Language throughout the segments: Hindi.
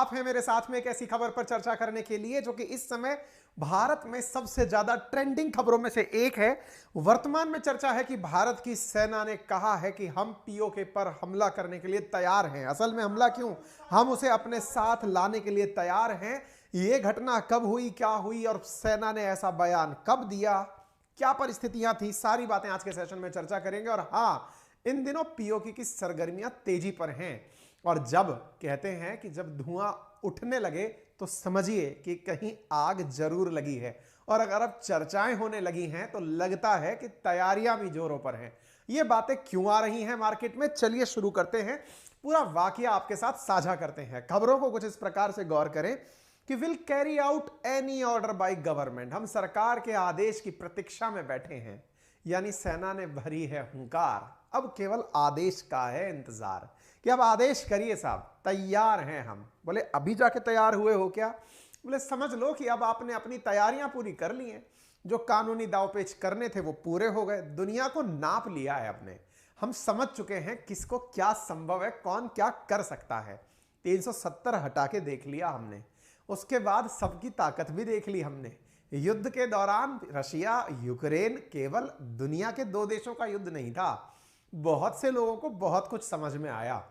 आप हैं मेरे साथ में एक ऐसी खबर पर चर्चा करने के लिए जो कि इस समय भारत में सबसे ज्यादा ट्रेंडिंग खबरों में से एक है। वर्तमान में चर्चा है कि भारत की सेना ने कहा है कि हम पीओके पर हमला करने के लिए तैयार हैं। असल में हमला क्यों, हम उसे अपने साथ लाने के लिए तैयार हैं। यह घटना कब हुई, क्या हुई और सेना ने ऐसा बयान कब दिया, क्या परिस्थितियां थी, सारी बातें आज के सेशन में चर्चा करेंगे। और हां, इन दिनों पीओके की सरगर्मियां तेजी पर हैं और जब कहते हैं कि जब धुआं उठने लगे तो समझिए कि कहीं आग जरूर लगी है। और अगर अब चर्चाएं होने लगी हैं तो लगता है कि तैयारियां भी जोरों पर हैं। ये बातें क्यों आ रही हैं मार्केट में, चलिए शुरू करते हैं। पूरा वाकया आपके साथ साझा करते हैं। खबरों को कुछ इस प्रकार से गौर करें कि will carry out any order by government. हम सरकार के आदेश की प्रतीक्षा में बैठे हैं, यानी सेना ने भरी है हुंकार। अब केवल आदेश का है इंतजार कि अब आदेश करिए साहब, तैयार हैं हम। बोले अभी जाके तैयार हुए हो क्या? बोले समझ लो कि अब आपने अपनी तैयारियां पूरी कर ली हैं। जो कानूनी दावपेच करने थे वो पूरे हो गए। दुनिया को नाप लिया है अपने। हम समझ चुके हैं किसको क्या संभव है, कौन क्या कर सकता है। 370 हटा के देख लिया हमने। उसके बाद सबकी ताकत भी देख ली हमने। युद्ध के दौरान रशिया यूक्रेन केवल दुनिया के दो देशों का युद्ध नहीं था। बहुत से लोगों को बहुत कुछ समझ में आया।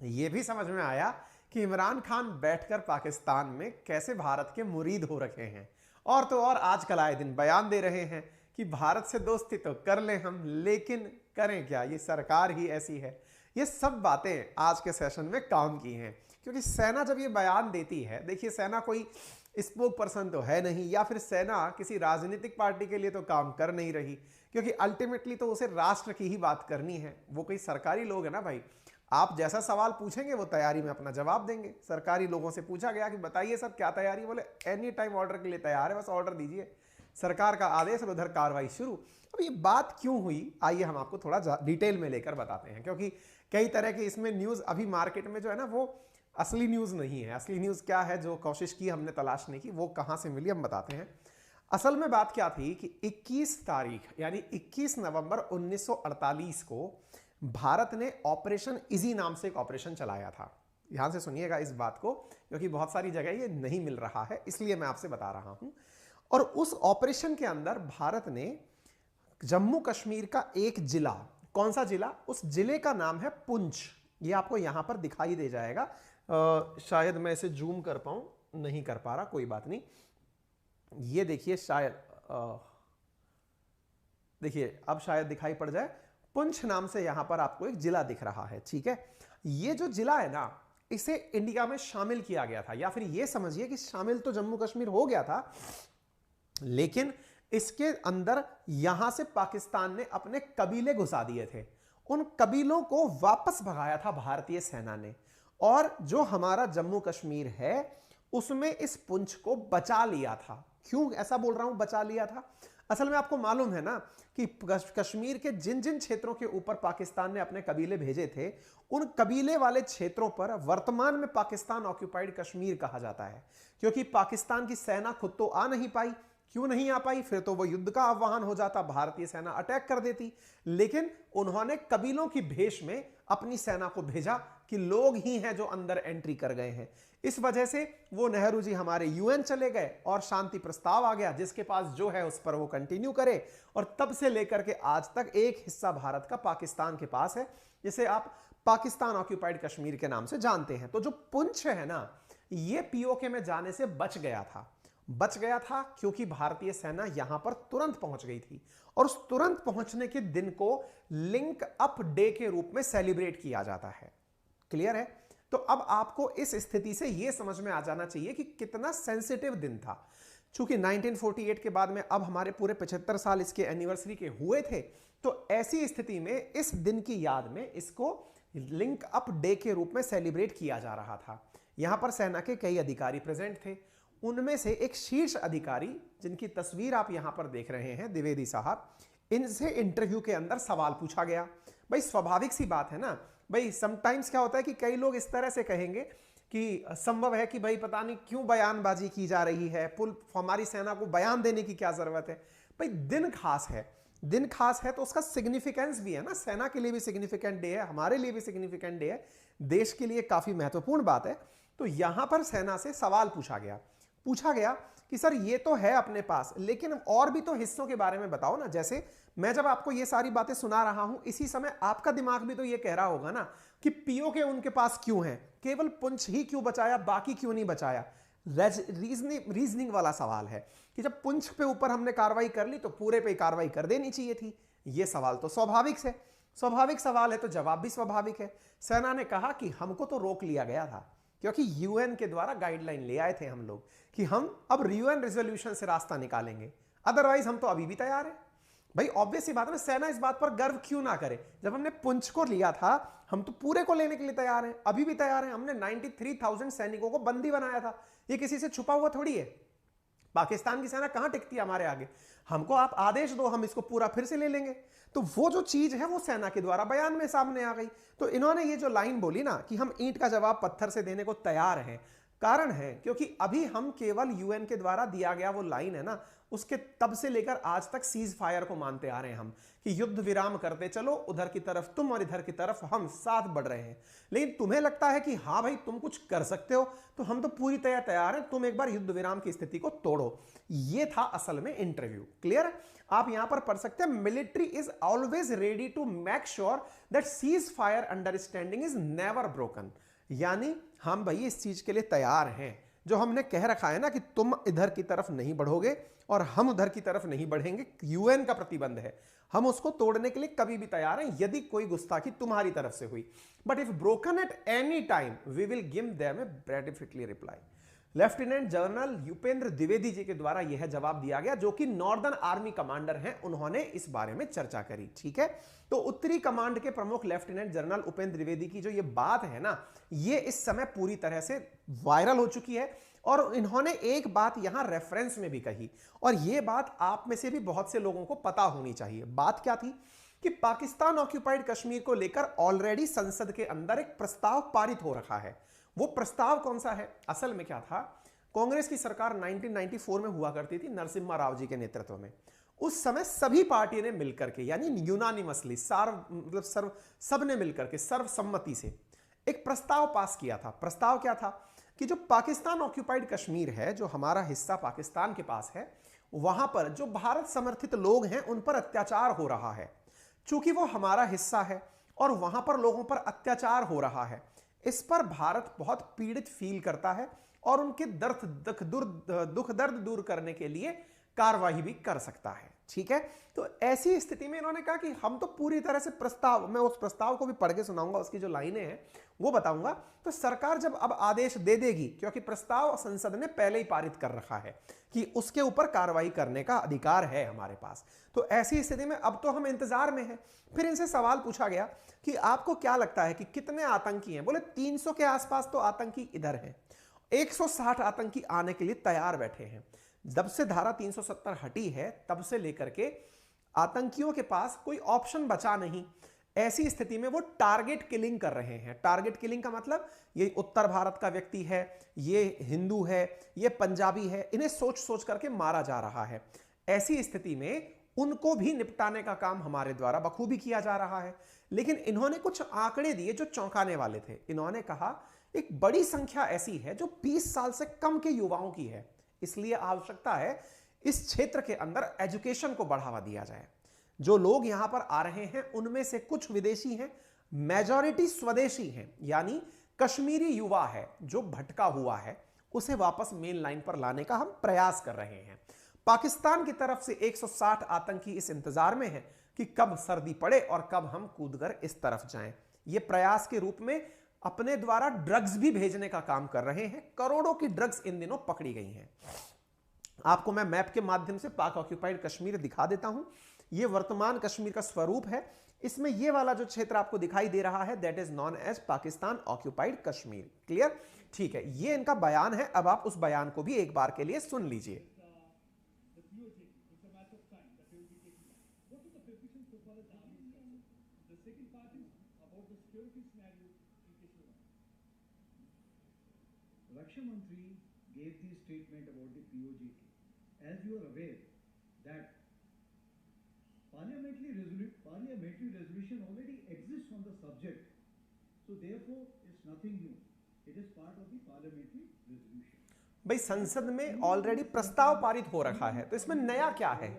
यह भी समझ में आया कि इमरान खान बैठकर पाकिस्तान में कैसे भारत के मुरीद हो रखे हैं। और तो और आजकल आए दिन बयान दे रहे हैं कि भारत से दोस्ती तो कर लें हम, लेकिन करें क्या, ये सरकार ही ऐसी है। ये सब बातें आज के सेशन में काम की हैं, क्योंकि सेना जब ये बयान देती है, देखिए सेना कोई स्पोक पर्सन तो है नहीं, या फिर सेना किसी राजनीतिक पार्टी के लिए तो काम कर नहीं रही, क्योंकि अल्टीमेटली तो उसे राष्ट्र की ही बात करनी है। वो कोई सरकारी लोग है ना भाई, आप जैसा सवाल पूछेंगे वो तैयारी में अपना जवाब देंगे। सरकारी लोगों से पूछा गया कि बताइए सर क्या तैयारी, बोले एनी टाइम ऑर्डर के लिए तैयार है, बस ऑर्डर दीजिए, सरकार का आदेश और उधर कार्रवाई शुरू। अब ये बात क्यों हुई, आइए हम आपको थोड़ा डिटेल में लेकर बताते हैं, क्योंकि कई तरह के इसमें न्यूज अभी मार्केट में जो है ना वो असली न्यूज नहीं है। असली न्यूज क्या है, जो कोशिश की हमने तलाशने की, वो कहां से मिली हम बताते हैं। असल में बात क्या थी कि 21 तारीख यानी 21 नवंबर 1948 को भारत ने ऑपरेशन इजी नाम से एक ऑपरेशन चलाया था। ध्यान से सुनिएगा इस बात को, क्योंकि बहुत सारी जगह ये नहीं मिल रहा है, इसलिए मैं आपसे बता रहा हूं। और उस ऑपरेशन के अंदर भारत ने जम्मू कश्मीर का एक जिला, कौन सा जिला, उस जिले का नाम है पुंछ। ये आपको यहां पर दिखाई दे जाएगा। शायद मैं इसे जूम कर पाऊं, नहीं कर पा रहा, कोई बात नहीं। ये देखिए, शायद देखिए अब शायद दिखाई पड़ जाए। पुंछ नाम से यहां पर आपको एक जिला दिख रहा है, ठीक है। ये जो जिला है ना, इसे इंडिया में शामिल किया गया था, या फिर ये समझिए कि शामिल तो जम्मू कश्मीर हो गया था, लेकिन इसके अंदर यहां से पाकिस्तान ने अपने कबीले घुसा दिए थे। उन कबीलों को वापस भगाया था भारतीय सेना ने, और जो हमारा जम्मू कश्मीर है उसमें इस पुंछ को बचा लिया था। क्यों ऐसा बोल रहा हूं बचा लिया था? असल में आपको मालूम है ना कि कश्मीर के जिन जिन क्षेत्रों के ऊपर पाकिस्तान ने अपने कबीले भेजे थे, उन कबीले वाले क्षेत्रों पर वर्तमान में पाकिस्तान ऑक्यूपाइड कश्मीर कहा जाता है। क्योंकि पाकिस्तान की सेना खुद तो आ नहीं पाई। क्यों नहीं आ पाई? फिर तो वो युद्ध का आह्वान हो जाता, भारतीय सेना अटैक कर देती। लेकिन उन्होंने कबीलों की भेष में अपनी सेना को भेजा कि लोग ही हैं जो अंदर एंट्री कर गए हैं। इस वजह से वो नेहरू जी हमारे यूएन चले गए और शांति प्रस्ताव आ गया, जिसके पास जो है उस पर वो कंटिन्यू करे। और तब से लेकर के आज तक एक हिस्सा भारत का पाकिस्तान के पास है, जिसे आप पाकिस्तान ऑक्यूपाइड कश्मीर के नाम से जानते हैं। तो जो पुंछ है ना, ये पीओके में जाने से बच गया था क्योंकि भारतीय सेना यहां पर तुरंत पहुंच गई थी। और उस तुरंत पहुंचने के दिन को लिंक अप डे के रूप में सेलिब्रेट किया जाता है। क्लियर है? तो अब आपको इस स्थिति से यह समझ में आ जाना चाहिए कि कितना सेंसिटिव दिन था। चूंकि 1948 के बाद में अब हमारे पूरे 75 साल इसके एनिवर्सरी के हुए थे, तो ऐसी स्थिति में इस दिन की याद में इसको लिंक अप डे के रूप में सेलिब्रेट किया जा रहा था। यहां पर सेना के कई अधिकारी प्रेजेंट थे। उनमें से एक शीर्ष अधिकारी, जिनकी तस्वीर आप यहां पर देख रहे हैं, द्विवेदी साहब, इनसे इंटरव्यू के अंदर सवाल पूछा गया। भाई स्वाभाविक सी बात है ना भाई, समटाइम्स क्या होता है कि कई लोग इस तरह से कहेंगे कि संभव है कि भाई पता नहीं क्यों बयानबाजी की जा रही है, हमारी सेना को बयान देने की क्या जरूरत है। भाई दिन खास है तो उसका सिग्निफिकेंस भी है ना। सेना के लिए भी सिग्निफिकेंट डे है, हमारे लिए भी सिग्निफिकेंट डे है, देश के लिए काफी महत्वपूर्ण बात है। तो यहां पर सेना से सवाल पूछा गया कि सर ये तो है अपने पास, लेकिन और भी तो हिस्सों के बारे में बताओ ना। जैसे मैं जब आपको ये सारी बातें सुना रहा हूं, इसी समय आपका दिमाग भी तो ये कह रहा होगा ना कि पीओके उनके पास क्यों है, केवल पुंछ ही क्यों बचाया, बाकी क्यों नहीं बचाया। रीजनिंग वाला सवाल है कि जब पुंछ पे ऊपर हमने कार्रवाई कर ली तो पूरे पे कार्रवाई कर देनी चाहिए थी। ये सवाल तो स्वाभाविक सवाल है, तो जवाब भी स्वाभाविक है। सेना ने कहा कि हमको तो रोक लिया गया था, क्योंकि यूएन के द्वारा गाइडलाइन ले आए थे हम लोग कि हम अब यूएन रेजोल्यूशन से रास्ता निकालेंगे, अदरवाइज हम तो अभी भी तैयार है। भाई ऑब्वियस सी बात है ना, सेना इस बात पर गर्व क्यों ना करे। जब हमने पुंछ को लिया था, हम तो पूरे को लेने के लिए तैयार हैं, अभी भी तैयार हैं। हमने 93,000 सैनिकों को बंदी बनाया था, ये किसी से छुपा हुआ थोड़ी है। पाकिस्तान की सेना कहां टिकती है हमारे आगे, हमको आप आदेश दो, हम इसको पूरा फिर से ले लेंगे। तो वो जो चीज है वो सेना के द्वारा बयान में सामने आ गई। तो इन्होंने ये जो लाइन बोली ना कि हम ईंट का जवाब पत्थर से देने को तैयार हैं, कारण है क्योंकि अभी हम केवल यूएन के द्वारा दिया गया वो लाइन है ना, उसके तब से लेकर आज तक सीज फायर को मानते आ रहे हैं हम कि युद्ध विराम करते चलो, उधर की तरफ तुम और इधर की तरफ हम साथ बढ़ रहे हैं। लेकिन तुम्हें लगता है कि हाँ भाई तुम कुछ कर सकते हो, तो हम तो पूरी तरह तैयार हैं, तुम एक बार युद्ध विराम की स्थिति को तोड़ो। ये था असल में इंटरव्यू। क्लियर? आप यहां पर पढ़ सकते हैं, military is always ready to make sure that cease fire understanding is never broken. यानी हम भाई इस चीज के लिए तैयार हैं, जो हमने कह रखा है ना कि तुम इधर की तरफ नहीं बढ़ोगे और हम उधर की तरफ नहीं बढ़ेंगे, यूएन का प्रतिबंध है, हम उसको तोड़ने के लिए कभी भी तैयार हैं यदि कोई गुस्ताखी तुम्हारी तरफ से हुई। But if broken at any time we will give them a befittingly reply. Lieutenant general Upendra Dwivedi ji के द्वारा यह जवाब दिया गया, जो कि नॉर्दर्न आर्मी कमांडर हैं, उन्होंने इस बारे में चर्चा करी। ठीक है, तो उत्तरी कमांड के प्रमुख लेफ्टिनेंट जनरल उपेंद्र द्विवेदी की जो ये बात है ना, ये इस समय पूरी तरह से वायरल हो चुकी है। और इन्होंने एक बात यहां रेफरेंस में भी कही, और यह बात आप में से भी बहुत से लोगों को पता होनी चाहिए। बात क्या थी कि पाकिस्तान ऑक्यूपाइड कश्मीर को लेकर ऑलरेडी संसद के अंदर एक प्रस्ताव पारित हो रखा है। वो प्रस्ताव कौन सा है? असल में क्या था, कांग्रेस की सरकार 1994 में हुआ करती थी नरसिम्हा राव जी के नेतृत्व में। उस समय सभी पार्टी ने मिलकर के, यानी यूनानिमसली सब ने मिलकर के सर्वसम्मति से एक प्रस्ताव पास किया था। प्रस्ताव क्या था कि जो पाकिस्तान ऑक्यूपाइड कश्मीर है, जो हमारा हिस्सा पाकिस्तान के पास है, वहां पर जो भारत समर्थित लोग हैं उन पर अत्याचार हो रहा है। चूंकि वो हमारा हिस्सा है और वहां पर लोगों पर अत्याचार हो रहा है, इस पर भारत बहुत पीड़ित फील करता है और उनके दुख दर्द दूर करने के लिए कार्रवाई भी कर सकता है। ठीक है, तो ऐसी स्थिति में इन्होंने कहा कि हम तो पूरी तरह से प्रस्ताव, मैं उस प्रस्ताव को भी पढ़ के सुनाऊंगा, उसकी जो लाइनें हैं वो बताऊंगा। तो सरकार जब अब आदेश दे देगी, क्योंकि प्रस्ताव संसद ने पहले ही पारित कर रखा है कि उसके ऊपर कार्रवाई करने का अधिकार है हमारे पास, तो ऐसी स्थिति में अब तो हम इंतजार में हैं। फिर इनसे सवाल पूछा गया कि आपको क्या लगता है कि कितने आतंकी हैं? बोले 300 के आसपास तो आतंकी इधर हैं, 160 आतंकी आने के लिए तैयार बैठे हैं। जब से धारा 370 हटी है तब से लेकर के आतंकियों के पास कोई ऑप्शन बचा नहीं। ऐसी स्थिति में वो टारगेट किलिंग कर रहे हैं। टारगेट किलिंग का मतलब, ये उत्तर भारत का व्यक्ति है, ये हिंदू है, ये पंजाबी है, इन्हें सोच सोच करके मारा जा रहा है। ऐसी स्थिति में उनको भी निपटाने का काम हमारे द्वारा बखूबी किया जा रहा है। लेकिन इन्होंने कुछ आंकड़े दिए जो चौंकाने वाले थे। इन्होंने कहा एक बड़ी संख्या ऐसी है जो 20 साल से कम के युवाओं की है, इसलिए आवश्यकता है इस क्षेत्र के अंदर एजुकेशन को बढ़ावा दिया जाए। जो लोग यहां पर आ रहे हैं उनमें से कुछ विदेशी हैं, मेजॉरिटी स्वदेशी हैं, यानी कश्मीरी युवा है जो भटका हुआ है, उसे वापस मेन लाइन पर लाने का हम प्रयास कर रहे हैं। पाकिस्तान की तरफ से 160 आतंकी इस इंतजार में है कि कब सर्दी पड़े और कब हम कूदकर इस तरफ जाएं। ये प्रयास के रूप में अपने द्वारा ड्रग्स भी भेजने का काम कर रहे हैं। करोड़ों की ड्रग्स इन दिनों पकड़ी गई हैं। आपको मैं मैप के माध्यम से पाक ऑक्यूपाइड कश्मीर दिखा देता हूं। यह वर्तमान कश्मीर का स्वरूप है। इसमें यह वाला जो क्षेत्र आपको दिखाई दे रहा है, that is known as Pakistan occupied Kashmir. Clear? ठीक है, यह इनका बयान है। अब आप उस बयान को भी एक बार के लिए सुन लीजिए। Raksha Mantri gave the statement about the POJK. As you are aware that parliamentary resolution already exists on the subject, so therefore it's nothing new. It is part of the parliamentary resolution. भाई संसद में ऑलरेडी प्रस्ताव पारित हो रखा है, तो इसमें नया क्या है?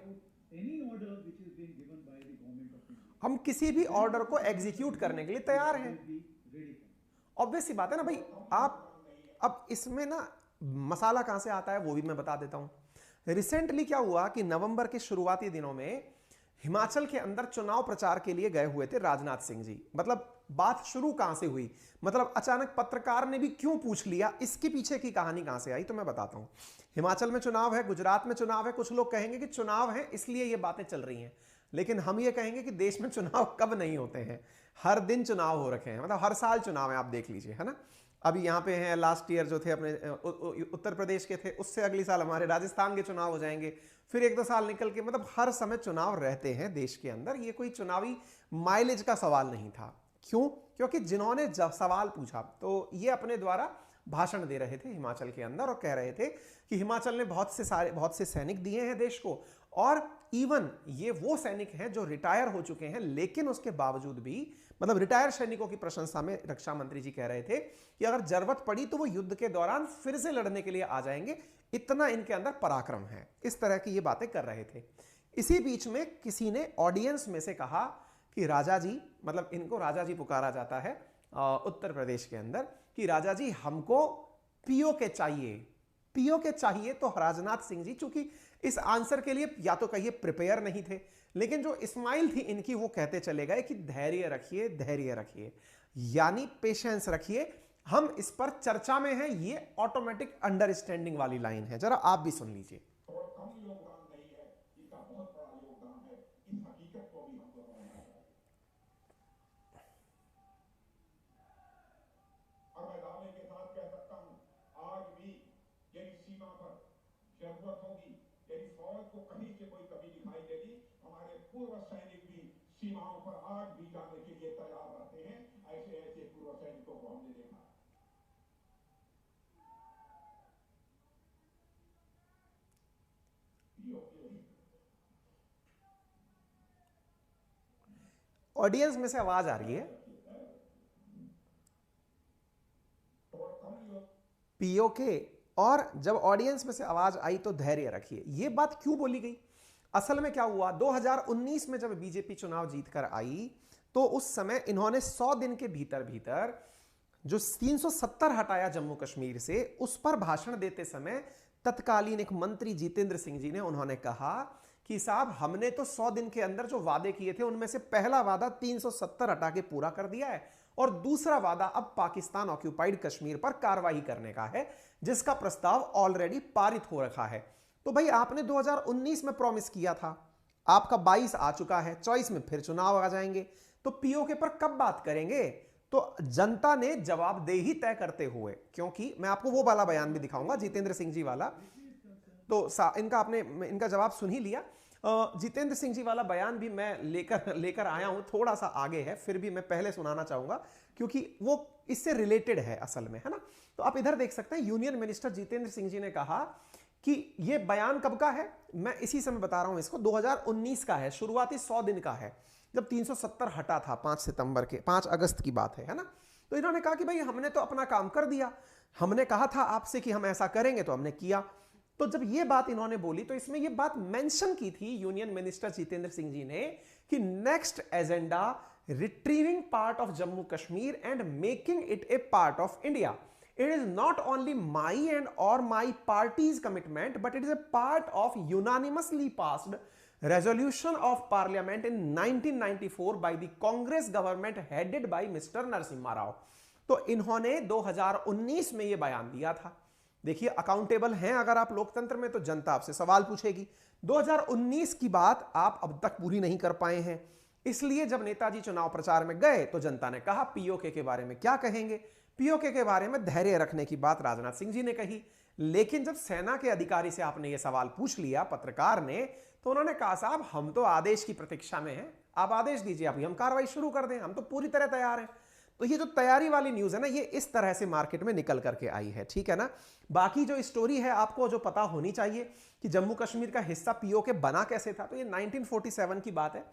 Any order which is being given by the government of India हम किसी भी ऑर्डर को एग्जीक्यूट करने के लिए तैयार हैं। will be ready for. Obvious सी बात है ना भाई। आप अब इसमें ना मसाला कहां से आता है वो भी मैं बता देता हूं। रिसेंटली क्या हुआ कि नवंबर के शुरुआती दिनों में हिमाचल के अंदर चुनाव प्रचार के लिए गए हुए थे राजनाथ सिंह जी। मतलब बात शुरू कहां से हुई, मतलब अचानक पत्रकार ने भी क्यों पूछ लिया, इसके पीछे की कहानी कहां से आई तो मैं बताता हूं। हिमाचल में चुनाव है, गुजरात में चुनाव है। कुछ लोग कहेंगे कि चुनाव है इसलिए ये बातें चल रही हैं, लेकिन हम ये कहेंगे कि देश में चुनाव कब नहीं होते हैं, हर दिन चुनाव हो रखे हैं। मतलब हर साल चुनाव है, आप देख लीजिए, है ना। अभी यहाँ पे हैं लास्ट ईयर जो थे अपने उत्तर प्रदेश के थे, उससे अगली साल हमारे राजस्थान के चुनाव हो जाएंगे, फिर 1-2 साल निकल के, मतलब हर समय चुनाव रहते हैं देश के अंदर। ये कोई चुनावी माइलेज का सवाल नहीं था। क्यों? क्योंकि जिन्होंने जब सवाल पूछा तो ये अपने द्वारा भाषण दे रहे थे हिमाचल के अंदर और कह रहे थे कि हिमाचल ने बहुत से सैनिक दिए हैं देश को, और इवन ये वो सैनिक हैं जो रिटायर हो चुके हैं, लेकिन उसके बावजूद भी, मतलब रिटायर सैनिकों की प्रशंसा में रक्षा मंत्री जी कह रहे थे कि अगर जरूरत पड़ी तो वो युद्ध के दौरान फिर से लड़ने के लिए आ जाएंगे, इतना इनके अंदर पराक्रम है। इस तरह की ये बातें कर रहे थे। इसी बीच में किसी ने ऑडियंस में से कहा कि राजा जी, मतलब इनको राजा जी पुकारा जाता है उत्तर प्रदेश के अंदर, कि राजा जी हमको पीओके चाहिए। पीओके चाहिए तो राजनाथ सिंह जी चूंकि इस आंसर के लिए या तो कहिए प्रिपेयर नहीं थे, लेकिन जो स्माइल थी इनकी वो कहते चले गए कि धैर्य रखिए, धैर्य रखिए, यानी पेशेंस रखिए, हम इस पर चर्चा में हैं। ये ऑटोमेटिक अंडरस्टैंडिंग वाली लाइन है, जरा आप भी सुन लीजिए। और कम योगदान नहीं है, इसका बहुत बड़ा योगदान है। इस हकीकत को भी हमको समझना चाहिए। और मैं दावे के साथ कह सकता हूं, आज भी यदि सीमा पर जरूरत होगी, यदि फौज को कहीं से कोई कमी दिखाई देगी, हमारे पूर्व सैनिक भी सीमाओं पर आज भी जाने के लिए तैयार रहते हैं। ऐसे ऐसे पूर्व सैनिकों को हमने देखा। ऑडियंस में से आवाज आ रही है पीओके, और जब ऑडियंस में से आवाज आई तो धैर्य रखिए। यह बात क्यों बोली गई? असल में क्या हुआ, 2019 में जब बीजेपी चुनाव जीतकर आई तो उस समय इन्होंने 100 दिन के भीतर भीतर जो 370 हटाया जम्मू कश्मीर से, उस पर भाषण देते समय तत्कालीन एक मंत्री जितेंद्र सिंह जी ने, उन्होंने कहा कि साहब हमने तो 100 दिन के अंदर जो वादे किए थे उनमें से पहला वादा 370 हटा के पूरा कर दिया है, और दूसरा वादा अब पाकिस्तान ऑक्यूपाइड कश्मीर पर कार्रवाई करने का है, जिसका प्रस्ताव ऑलरेडी पारित हो रखा है। तो भाई आपने 2019 में प्रॉमिस किया था, आपका 22 आ चुका है, 24 में फिर चुनाव आ जाएंगे, तो पीओके पर कब बात करेंगे? तो जनता ने जवाबदेही तय करते हुए, क्योंकि मैं आपको वो वाला बयान भी दिखाऊंगा जितेंद्र सिंह जी वाला, तो इनका जवाब सुन ही लिया। जितेंद्र सिंह जी वाला बयान भी मैं लेकर आया हूं, थोड़ा सा आगे है, फिर भी मैं पहले सुनाना चाहूंगा क्योंकि वो इससे रिलेटेड है असल में, है ना। तो आप इधर देख सकते हैं, यूनियन मिनिस्टर जितेंद्र सिंह जी ने कहा कि ये बयान कब का है, मैं इसी समय बता रहा हूं इसको, 2019 का है, शुरुआती 100 दिन का है, जब 370 हटा था 5 अगस्त की बात है ना। तो इन्होंने कहा कि भाई हमने तो अपना काम कर दिया, हमने कहा था आपसे कि हम ऐसा करेंगे तो हमने किया। तो जब ये बात इन्होंने बोली तो इसमें ये बात मेंशन की थी यूनियन मिनिस्टर जितेंद्र सिंह जी ने कि next agenda retrieving part of Jammu Kashmir and making it a part of India. It is not only my and और my party's commitment, but it is a part of unanimously passed resolution of parliament in 1994 by the Congress government headed by Mr. Narasimha Rao. तो इन्होंने 2019 में यह बयान दिया था। देखिए अकाउंटेबल हैं अगर आप लोकतंत्र में, तो जनता आपसे सवाल पूछेगी। 2019 की बात आप अब तक पूरी नहीं कर पाए हैं, इसलिए जब नेताजी चुनाव प्रचार में गए तो जनता ने कहा पीओके के बारे में क्या कहेंगे। पीओके के बारे में धैर्य रखने की बात राजनाथ सिंह जी ने कही, लेकिन जब सेना के अधिकारी से आपने यह सवाल पूछ लिया पत्रकार ने, तो उन्होंने कहा साहब हम तो आदेश की प्रतीक्षा में हैं, आप आदेश दीजिए, अभी हम कार्रवाई शुरू कर दें, हम तो पूरी तरह तैयार हैं। तो ये जो तैयारी वाली न्यूज है ना, ये इस तरह से मार्केट में निकल करके आई है, ठीक है ना। बाकी जो स्टोरी है आपको जो पता होनी चाहिए कि जम्मू कश्मीर का हिस्सा पीओके बना कैसे था, तो ये 1947 की बात है।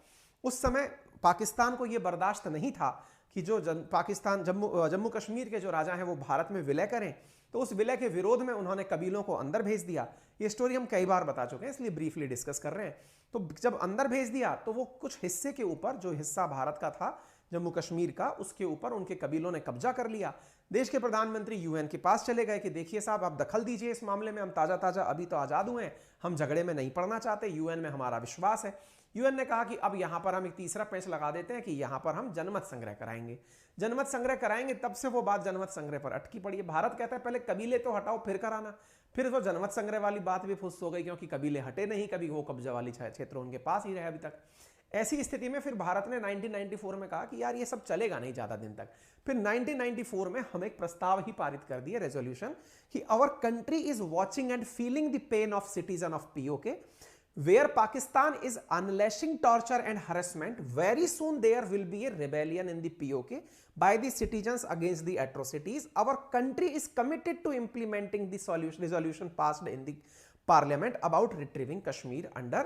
उस समय पाकिस्तान को यह बर्दाश्त नहीं था कि जो पाकिस्तान जम्मू कश्मीर के जो राजा हैं वो भारत में विलय करें, तो उस विलय के विरोध में उन्होंने कबीलों को अंदर भेज दिया। ये स्टोरी हम कई बार बता चुके हैं, इसलिए ब्रीफली डिस्कस कर रहे हैं। तो जब अंदर भेज दिया तो वो कुछ हिस्से के ऊपर, जो हिस्सा भारत का था जम्मू कश्मीर का, उसके ऊपर उनके कबीलों ने कब्जा कर लिया। देश के प्रधानमंत्री यूएन के पास चले गए कि देखिए साहब, आप दखल दीजिए इस मामले में, हम ताजा ताजा अभी तो आजाद हुए हैं, हम झगड़े में नहीं पड़ना चाहते, यूएन में हमारा विश्वास है। यूएन ने कहा कि अब यहां पर हम एक तीसरा पेंच लगा देते हैं कि यहां पर हम जनमत संग्रह कराएंगे। जनमत संग्रह कराएंगे, तब से वो बात जनमत संग्रह पर अटकी पड़ी है। भारत कहता है पहले कबीले तो हटाओ फिर कराना, फिर वो जनमत संग्रह वाली बात भी फुस हो गई, क्योंकि कबीले हटे नहीं, कभी वो कब्जा वाली क्षेत्र उनके पास ही रहे अभी तक। ऐसी स्थिति में फिर भारत ने 1994 में कहा कि यार ये सब चलेगा नहीं ज्यादा दिन तक। फिर 1994 में हम एक प्रस्ताव ही पारित कर दिए, रेजोल्यूशन, कि our country is watching and feeling the pain of citizen of PoK, where Pakistan is unleashing torture and harassment. Very soon there will be a rebellion in the POK by the citizens against the atrocities. Our country is committed to implementing the resolution passed in the parliament about retrieving Kashmir under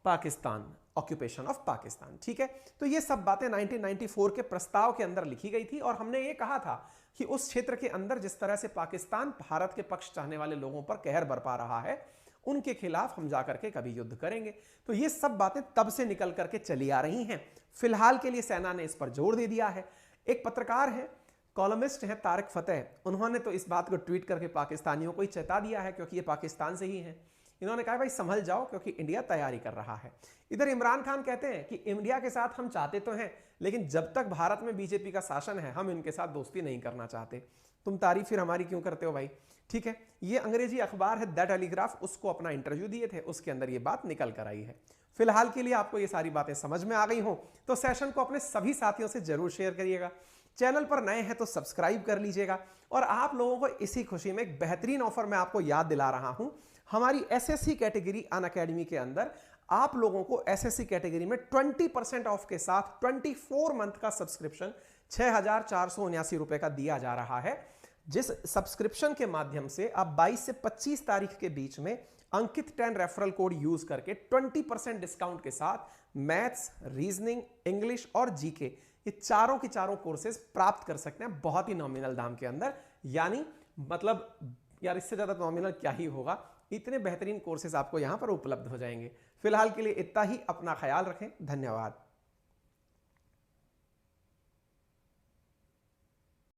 Pakistan, occupation of Pakistan. ठीक है, तो ये सब बातें 1994 के प्रस्ताव के अंदर लिखी गई थी, और हमने ये कहा था कि उस क्षेत्र के अंदर जिस तरह से पाकिस्तान भारत के पक्ष चाहने वाले लोगों पर कहर बरपा रहा है, उनके खिलाफ हम जाकर के कभी युद्ध करेंगे। तो ये सब बातें तब से निकल करके चली आ रही हैं। फिलहाल के लिए सेना ने इस पर जोर दे दिया है। एक पत्रकार है, कॉलमिस्ट है तारिक फतेह, उन्होंने तो इस बात को ट्वीट करके पाकिस्तानियों को ही चेता दिया है, क्योंकि ये पाकिस्तान से ही है। इन्होंने कहा भाई संभल जाओ, क्योंकि इंडिया तैयारी कर रहा है। इधर इमरान खान कहते हैं कि इंडिया के साथ हम चाहते तो हैं, लेकिन जब तक भारत में बीजेपी का शासन है हम इनके साथ दोस्ती नहीं करना चाहते। तुम तारीफ फिर हमारी क्यों करते हो भाई? ठीक है, ये अंग्रेजी अखबार है द टेलीग्राफ, उसको अपना इंटरव्यू दिए थे, उसके अंदर ये बात निकल कर आई है। फिलहाल के लिए आपको ये सारी बातें समझ में आ गई हो तो सेशन को अपने सभी साथियों से जरूर शेयर करिएगा। चैनल पर नए हैं तो सब्सक्राइब कर लीजिएगा। और आप लोगों को इसी खुशी में एक बेहतरीन ऑफर मैं आपको याद दिला रहा हूं। हमारी एसएससी कैटेगरी अनअकैडमी के अंदर आप लोगों को एसएससी कैटेगरी में 20% ऑफ के साथ 24 मंथ का सब्सक्रिप्शन 6,479 रुपए का दिया जा रहा है, जिस सब्सक्रिप्शन के माध्यम से आप 22 से 25 तारीख के बीच में अंकित 10 रेफरल कोड यूज करके 20% डिस्काउंट के साथ मैथ्स, रीजनिंग, इंग्लिश और जीके, ये चारों के चारों कोर्सेज प्राप्त कर सकते हैं बहुत ही नॉमिनल दाम के अंदर। यानी मतलब यार इससे ज्यादा नॉमिनल क्या ही होगा, इतने बेहतरीन कोर्सेज आपको यहां पर उपलब्ध हो जाएंगे। फिलहाल के लिए इतना ही, अपना ख्याल रखें, धन्यवाद।